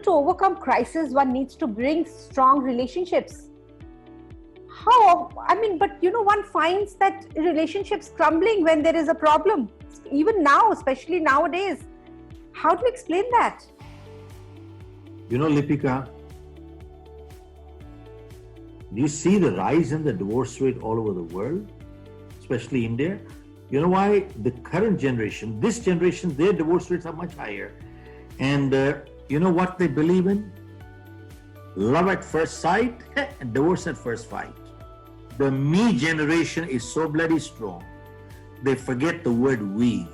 to overcome crisis, one needs to bring strong relationships. How? I mean, but one finds that relationships crumbling when there is a problem. Even now, especially nowadays. How do you explain that? Lipika, do you see the rise in the divorce rate all over the world, especially India? You know why? The current generation, this generation, their divorce rates are much higher. And you know what they believe in? Love at first sight and divorce at first fight. The me generation is so bloody strong. They forget the word we.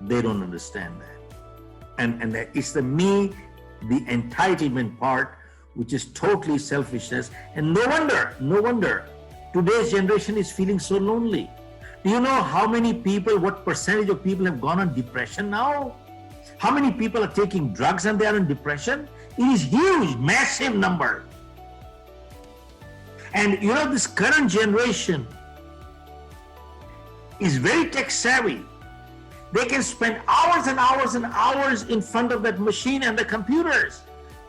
They don't understand that. And it's the me, the entitlement part, which is totally selfishness. And no wonder today's generation is feeling so lonely. Do you know how many people, what percentage of people have gone on depression now? How many people are taking drugs and they are in depression? It is huge, massive number. And this current generation is very tech savvy. They can spend hours and hours and hours in front of that machine and the computers.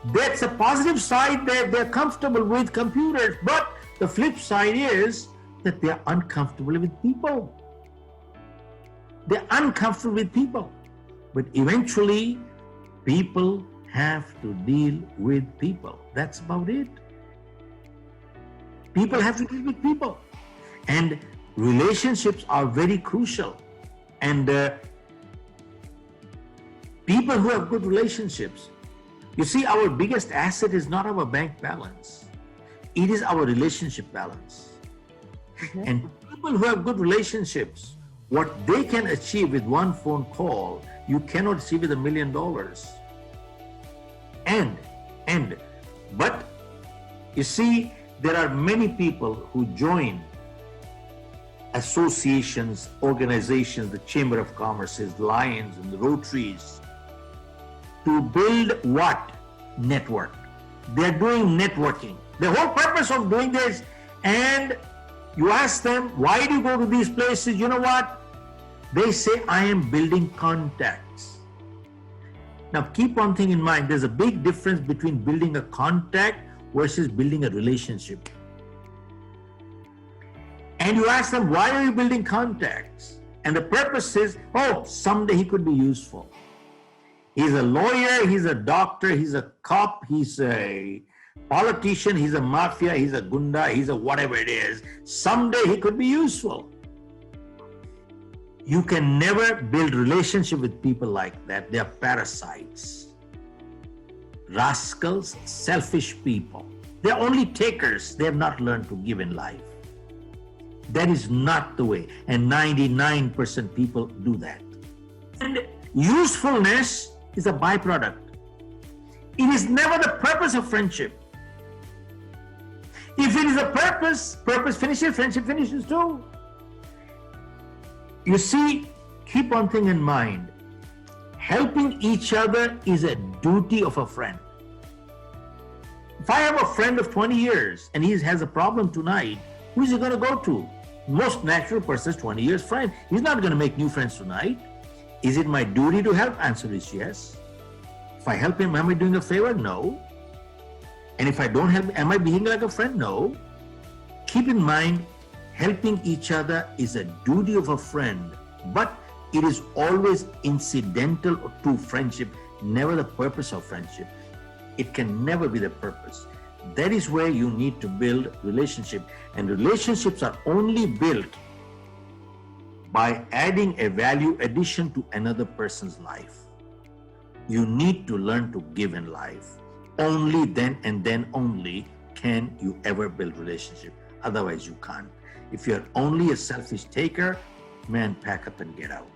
That's a positive side, they're comfortable with computers. But the flip side is that they're uncomfortable with people. They're uncomfortable with people. But eventually, people have to deal with people. That's about it. People have to deal with people. And relationships are very crucial. And people who have good relationships, you see, our biggest asset is not our bank balance. It is our relationship balance. Mm-hmm. And people who have good relationships, what they can achieve with one phone call, you cannot achieve with $1 million. But you see, there are many people who join associations, organizations, the Chamber of Commerce's, Lions and the Rotaries, to build what? Network. They're doing networking. The whole purpose of doing this, and you ask them, why do you go to these places? You know what? They say, I am building contacts. Now keep one thing in mind, there's a big difference between building a contact versus building a relationship. And you ask them, why are you building contacts? And the purpose is, someday he could be useful. He's a lawyer, he's a doctor, he's a cop, he's a politician, he's a mafia, he's a gunda, he's a whatever it is. Someday he could be useful. You can never build relationship with people like that. They are parasites, rascals, selfish people. They're only takers. They have not learned to give in life. That is not the way. And 99% people do that. And usefulness is a byproduct. It is never the purpose of friendship. If it is a purpose finishes, friendship finishes too. You see, keep one thing in mind. Helping each other is a duty of a friend. If I have a friend of 20 years and he has a problem tonight, who is he going to go to? Most natural person is 20 years friend. He's not going to make new friends tonight. Is it my duty to help? Answer is yes. If I help him, am I doing a favor? No. And if I don't help, am I behaving like a friend? No. Keep in mind, helping each other is a duty of a friend, but it is always incidental to friendship, never the purpose of friendship. It can never be the purpose. That is where you need to build relationship. And relationships are only built by adding a value addition to another person's life. You need to learn to give in life. Only then and then only can you ever build relationship. Otherwise you can't. If you're only a selfish taker, man, pack up and get out.